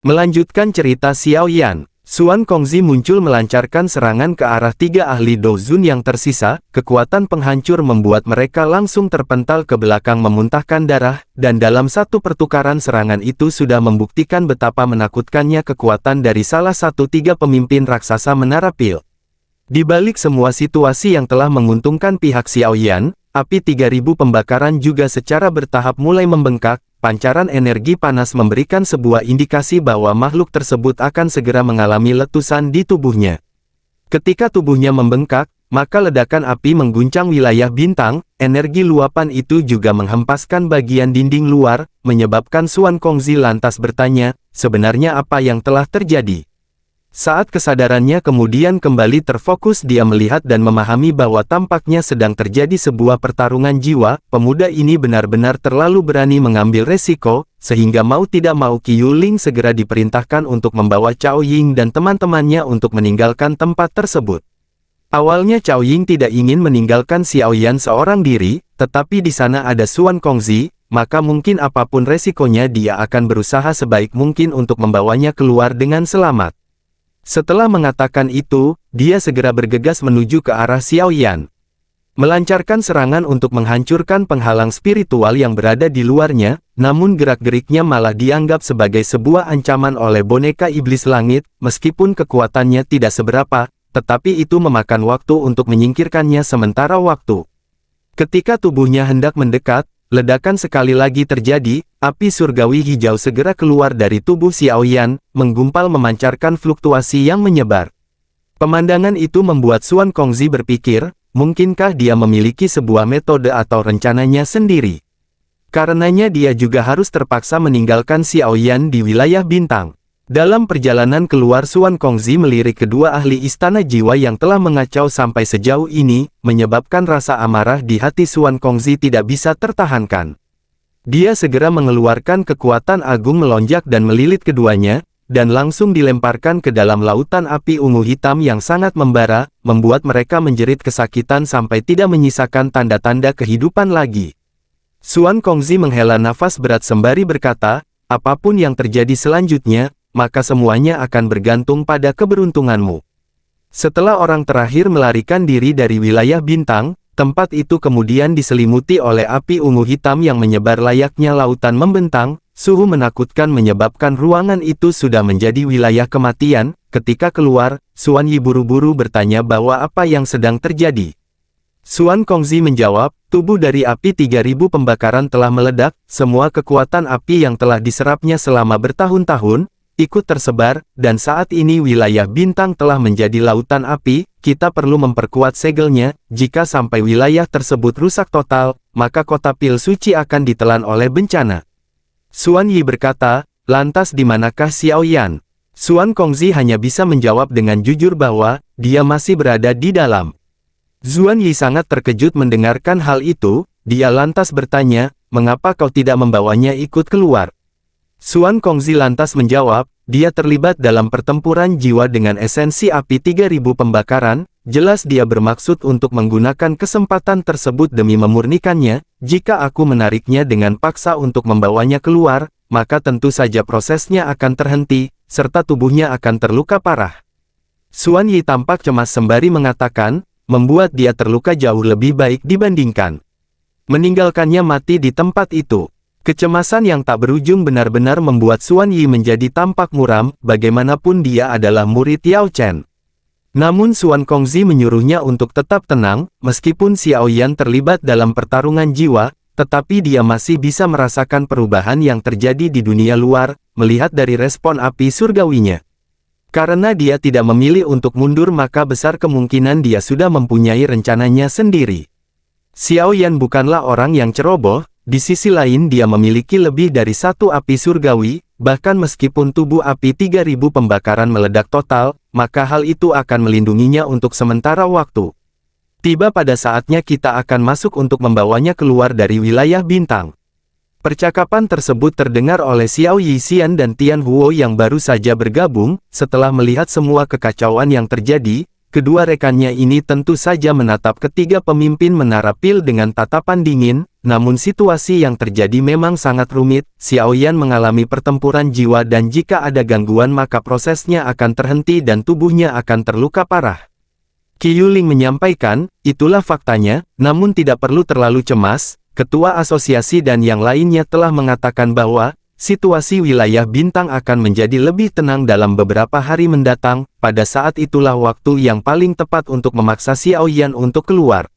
Melanjutkan cerita Xiao Yan, Xuan Kongzi muncul melancarkan serangan ke arah 3 ahli Dozun yang tersisa. Kekuatan penghancur membuat mereka langsung terpental ke belakang memuntahkan darah, dan dalam satu pertukaran serangan itu sudah membuktikan betapa menakutkannya kekuatan dari salah satu 3 pemimpin raksasa Menara Pil. Di balik semua situasi yang telah menguntungkan pihak Xiao Yan, api 3000 pembakaran juga secara bertahap mulai membengkak. Pancaran energi panas memberikan sebuah indikasi bahwa makhluk tersebut akan segera mengalami letusan di tubuhnya. Ketika tubuhnya membengkak, maka ledakan api mengguncang wilayah bintang. Energi luapan itu juga menghempaskan bagian dinding luar, menyebabkan Xuan Kongzi lantas bertanya, sebenarnya apa yang telah terjadi? Saat kesadarannya kemudian kembali terfokus, dia melihat dan memahami bahwa tampaknya sedang terjadi sebuah pertarungan jiwa. Pemuda ini benar-benar terlalu berani mengambil resiko, sehingga mau tidak mau Qi Yuling segera diperintahkan untuk membawa Cao Ying dan teman-temannya untuk meninggalkan tempat tersebut. Awalnya Cao Ying tidak ingin meninggalkan Xiao Yan seorang diri, tetapi di sana ada Xuan Kongzi, maka mungkin apapun resikonya dia akan berusaha sebaik mungkin untuk membawanya keluar dengan selamat. Setelah mengatakan itu, dia segera bergegas menuju ke arah Xiao Yan. Melancarkan serangan untuk menghancurkan penghalang spiritual yang berada di luarnya, namun gerak-geriknya malah dianggap sebagai sebuah ancaman oleh boneka iblis langit. Meskipun kekuatannya tidak seberapa, tetapi itu memakan waktu untuk menyingkirkannya sementara waktu. Ketika tubuhnya hendak mendekat, ledakan sekali lagi terjadi. Api surgawi hijau segera keluar dari tubuh Xiao Yan, menggumpal memancarkan fluktuasi yang menyebar. Pemandangan itu membuat Xuan Kongzi berpikir, mungkinkah dia memiliki sebuah metode atau rencananya sendiri. Karenanya dia juga harus terpaksa meninggalkan Xiao Yan di wilayah bintang. Dalam perjalanan keluar, Xuan Kongzi melirik kedua ahli istana jiwa yang telah mengacau sampai sejauh ini, menyebabkan rasa amarah di hati Xuan Kongzi tidak bisa tertahankan. Dia segera mengeluarkan kekuatan agung melonjak dan melilit keduanya, dan langsung dilemparkan ke dalam lautan api ungu hitam yang sangat membara, membuat mereka menjerit kesakitan sampai tidak menyisakan tanda-tanda kehidupan lagi. Xuan Kongzi menghela nafas berat sembari berkata, apapun yang terjadi selanjutnya, maka semuanya akan bergantung pada keberuntunganmu. Setelah orang terakhir melarikan diri dari wilayah bintang, tempat itu kemudian diselimuti oleh api ungu hitam yang menyebar layaknya lautan membentang. Suhu menakutkan menyebabkan ruangan itu sudah menjadi wilayah kematian. Ketika keluar, Xuan Yi buru-buru bertanya bahwa apa yang sedang terjadi. Xuan Kongzi menjawab, tubuh dari api 3000 pembakaran telah meledak. Semua kekuatan api yang telah diserapnya selama bertahun-tahun ikut tersebar, dan saat ini wilayah bintang telah menjadi lautan api. Kita perlu memperkuat segelnya. Jika sampai wilayah tersebut rusak total, maka kota Pil Suci akan ditelan oleh bencana. Xuan Yi berkata, lantas di manakah Xiao Yan? Xuan Kongzi hanya bisa menjawab dengan jujur bahwa dia masih berada di dalam. Xuan Yi sangat terkejut mendengarkan hal itu. Dia lantas bertanya, mengapa kau tidak membawanya ikut keluar? Xuan Kongzi lantas menjawab, dia terlibat dalam pertempuran jiwa dengan esensi api 3000 pembakaran. Jelas dia bermaksud untuk menggunakan kesempatan tersebut demi memurnikannya. Jika aku menariknya dengan paksa untuk membawanya keluar, maka tentu saja prosesnya akan terhenti, serta tubuhnya akan terluka parah. Xuan Yi tampak cemas sembari mengatakan, membuat dia terluka jauh lebih baik dibandingkan meninggalkannya mati di tempat itu. Kecemasan yang tak berujung benar-benar membuat Xuan Yi menjadi tampak muram. Bagaimanapun dia adalah murid Yao Chen. Namun Xuan Kongzi menyuruhnya untuk tetap tenang. Meskipun Xiao Yan terlibat dalam pertarungan jiwa, tetapi dia masih bisa merasakan perubahan yang terjadi di dunia luar, melihat dari respon api surgawinya. Karena dia tidak memilih untuk mundur, maka besar kemungkinan dia sudah mempunyai rencananya sendiri. Xiao Yan bukanlah orang yang ceroboh. Di sisi lain dia memiliki lebih dari satu api surgawi. Bahkan meskipun tubuh api 3000 pembakaran meledak total, maka hal itu akan melindunginya untuk sementara waktu. Tiba pada saatnya kita akan masuk untuk membawanya keluar dari wilayah bintang. Percakapan tersebut terdengar oleh Xiao Yixian dan Tian Huo yang baru saja bergabung. Setelah melihat semua kekacauan yang terjadi, kedua rekannya ini tentu saja menatap ketiga pemimpin Menara Pil dengan tatapan dingin, namun situasi yang terjadi memang sangat rumit. Xiao Yan mengalami pertempuran jiwa dan jika ada gangguan maka prosesnya akan terhenti dan tubuhnya akan terluka parah. Qi Yuling menyampaikan, itulah faktanya, namun tidak perlu terlalu cemas. Ketua asosiasi dan yang lainnya telah mengatakan bahwa situasi wilayah bintang akan menjadi lebih tenang dalam beberapa hari mendatang. Pada saat itulah waktu yang paling tepat untuk memaksa Xiao Yan untuk keluar.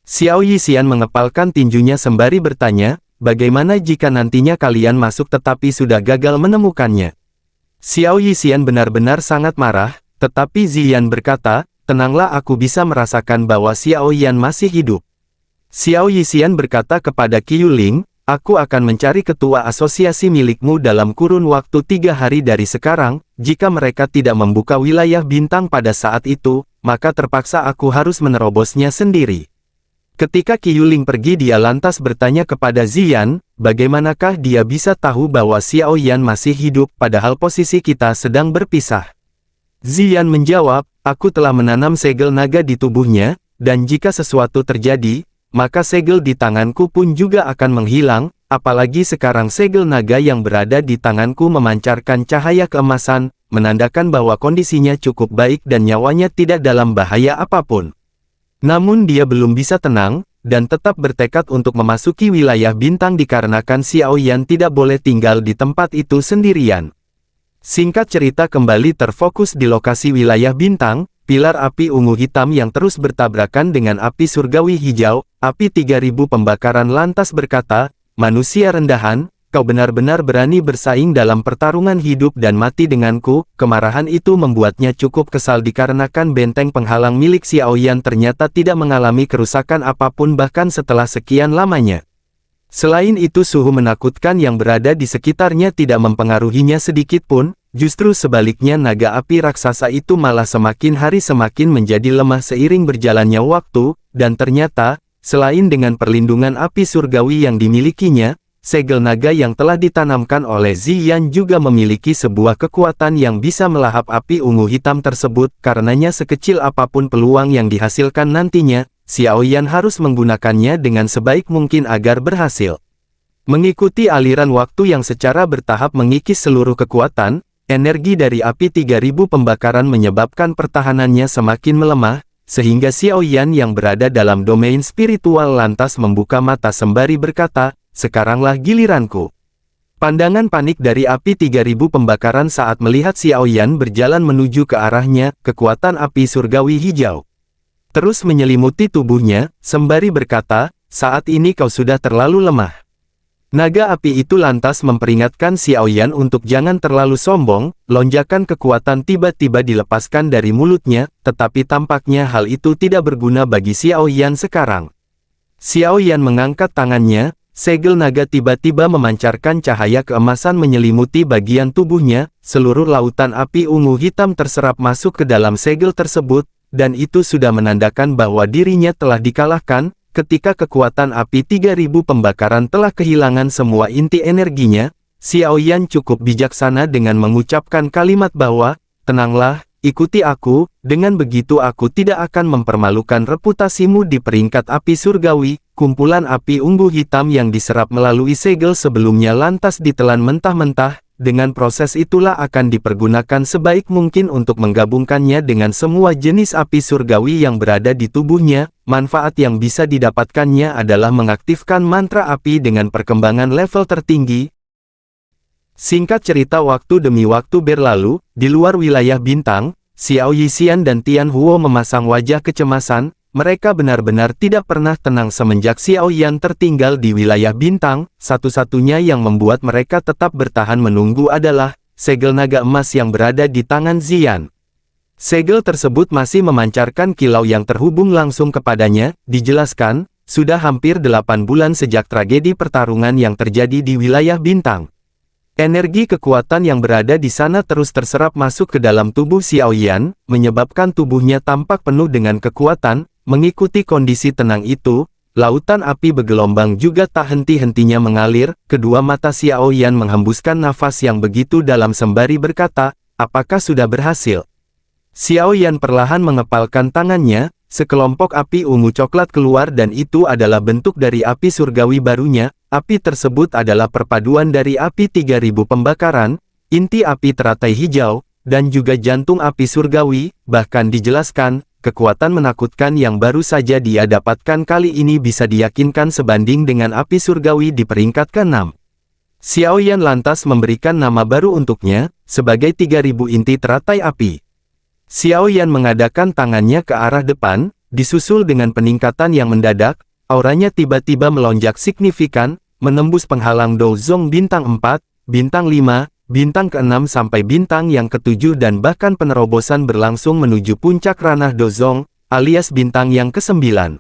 Xiao Yixian mengepalkan tinjunya sembari bertanya, bagaimana jika nantinya kalian masuk tetapi sudah gagal menemukannya? Xiao Yixian benar-benar sangat marah, tetapi Ziyan berkata, tenanglah, aku bisa merasakan bahwa Xiao Yan masih hidup. Xiao Yixian berkata kepada Qi Yuling, aku akan mencari ketua asosiasi milikmu dalam kurun waktu 3 hari dari sekarang. Jika mereka tidak membuka wilayah bintang pada saat itu, maka terpaksa aku harus menerobosnya sendiri. Ketika Qi Yuling pergi, dia lantas bertanya kepada Ziyan, bagaimanakah dia bisa tahu bahwa Xiao Yan masih hidup padahal posisi kita sedang berpisah? Ziyan menjawab, aku telah menanam segel naga di tubuhnya, dan jika sesuatu terjadi, maka segel di tanganku pun juga akan menghilang, apalagi sekarang segel naga yang berada di tanganku memancarkan cahaya keemasan, menandakan bahwa kondisinya cukup baik dan nyawanya tidak dalam bahaya apapun. Namun dia belum bisa tenang, dan tetap bertekad untuk memasuki wilayah bintang dikarenakan Xiao Yan tidak boleh tinggal di tempat itu sendirian. Singkat cerita kembali terfokus di lokasi wilayah bintang, pilar api ungu hitam yang terus bertabrakan dengan api surgawi hijau, api 3000 pembakaran lantas berkata, manusia rendahan, kau benar-benar berani bersaing dalam pertarungan hidup dan mati denganku. Kemarahan itu membuatnya cukup kesal dikarenakan benteng penghalang milik Xiao Yan ternyata tidak mengalami kerusakan apapun bahkan setelah sekian lamanya. Selain itu suhu menakutkan yang berada di sekitarnya tidak mempengaruhinya sedikit pun. Justru sebaliknya naga api raksasa itu malah semakin hari semakin menjadi lemah seiring berjalannya waktu, dan ternyata, selain dengan perlindungan api surgawi yang dimilikinya, segel naga yang telah ditanamkan oleh Ziyan juga memiliki sebuah kekuatan yang bisa melahap api ungu hitam tersebut. Karenanya sekecil apapun peluang yang dihasilkan nantinya, Xiao Yan harus menggunakannya dengan sebaik mungkin agar berhasil. Mengikuti aliran waktu yang secara bertahap mengikis seluruh kekuatan, energi dari api 3000 pembakaran menyebabkan pertahanannya semakin melemah, sehingga Xiao Yan yang berada dalam domain spiritual lantas membuka mata sembari berkata, sekaranglah giliranku. Pandangan panik dari api 3000 pembakaran saat melihat Xiao Yan berjalan menuju ke arahnya, kekuatan api surgawi hijau terus menyelimuti tubuhnya, sembari berkata, saat ini kau sudah terlalu lemah. Naga api itu lantas memperingatkan Xiao Yan untuk jangan terlalu sombong. Lonjakan kekuatan tiba-tiba dilepaskan dari mulutnya, tetapi tampaknya hal itu tidak berguna bagi Xiao Yan sekarang. Xiao Yan mengangkat tangannya, segel naga tiba-tiba memancarkan cahaya keemasan menyelimuti bagian tubuhnya, seluruh lautan api ungu hitam terserap masuk ke dalam segel tersebut, dan itu sudah menandakan bahwa dirinya telah dikalahkan. Ketika kekuatan api 3000 pembakaran telah kehilangan semua inti energinya, Xiao Yan cukup bijaksana dengan mengucapkan kalimat bahwa, tenanglah, ikuti aku, dengan begitu aku tidak akan mempermalukan reputasimu di peringkat api surgawi. Kumpulan api ungu hitam yang diserap melalui segel sebelumnya lantas ditelan mentah-mentah. Dengan proses itulah akan dipergunakan sebaik mungkin untuk menggabungkannya dengan semua jenis api surgawi yang berada di tubuhnya. Manfaat yang bisa didapatkannya adalah mengaktifkan mantra api dengan perkembangan level tertinggi. Singkat cerita waktu demi waktu berlalu, di luar wilayah bintang, Xiao Yixian dan Tian Huo memasang wajah kecemasan. Mereka benar-benar tidak pernah tenang semenjak Xiao Yan tertinggal di wilayah bintang. Satu-satunya yang membuat mereka tetap bertahan menunggu adalah segel naga emas yang berada di tangan Ziyan. Segel tersebut masih memancarkan kilau yang terhubung langsung kepadanya. Dijelaskan, sudah hampir 8 bulan sejak tragedi pertarungan yang terjadi di wilayah bintang. Energi kekuatan yang berada di sana terus terserap masuk ke dalam tubuh Xiao Yan, menyebabkan tubuhnya tampak penuh dengan kekuatan. Mengikuti kondisi tenang itu, lautan api bergelombang juga tak henti-hentinya mengalir. Kedua mata Xiao Yan menghembuskan nafas yang begitu dalam sembari berkata, apakah sudah berhasil? Xiao Yan perlahan mengepalkan tangannya, sekelompok api ungu coklat keluar dan itu adalah bentuk dari api surgawi barunya. Api tersebut adalah perpaduan dari api 3000 pembakaran, inti api teratai hijau, dan juga jantung api surgawi. Bahkan dijelaskan, kekuatan menakutkan yang baru saja dia dapatkan kali ini bisa diyakinkan sebanding dengan api surgawi di peringkat ke-6. Xiao Yan lantas memberikan nama baru untuknya, sebagai 3000 inti teratai api. Xiao Yan mengadakan tangannya ke arah depan, disusul dengan peningkatan yang mendadak, auranya tiba-tiba melonjak signifikan, menembus penghalang Dozong bintang 4, bintang 5, bintang ke-6 sampai bintang yang ke-7 dan bahkan penerobosan berlangsung menuju puncak ranah Dozong, alias bintang yang ke-9.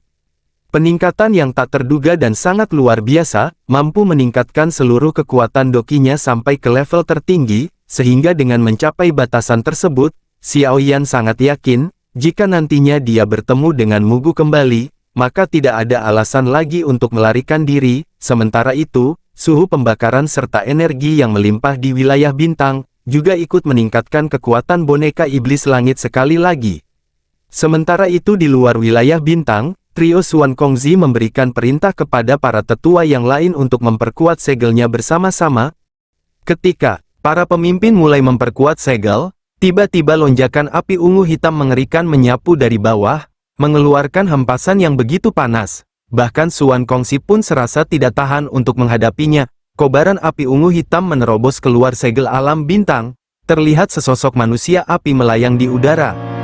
Peningkatan yang tak terduga dan sangat luar biasa, mampu meningkatkan seluruh kekuatan dokinya sampai ke level tertinggi, sehingga dengan mencapai batasan tersebut, Xiao Yan sangat yakin, jika nantinya dia bertemu dengan Mugu kembali, maka tidak ada alasan lagi untuk melarikan diri. Sementara itu, suhu pembakaran serta energi yang melimpah di wilayah bintang, juga ikut meningkatkan kekuatan boneka iblis langit sekali lagi. Sementara itu di luar wilayah bintang, trio Xuan Kongzi memberikan perintah kepada para tetua yang lain untuk memperkuat segelnya bersama-sama. Ketika para pemimpin mulai memperkuat segel, tiba-tiba lonjakan api ungu hitam mengerikan menyapu dari bawah, mengeluarkan hempasan yang begitu panas. Bahkan Xuan Kongzi pun serasa tidak tahan untuk menghadapinya. Kobaran api ungu hitam menerobos keluar segel alam bintang. Terlihat sesosok manusia api melayang di udara.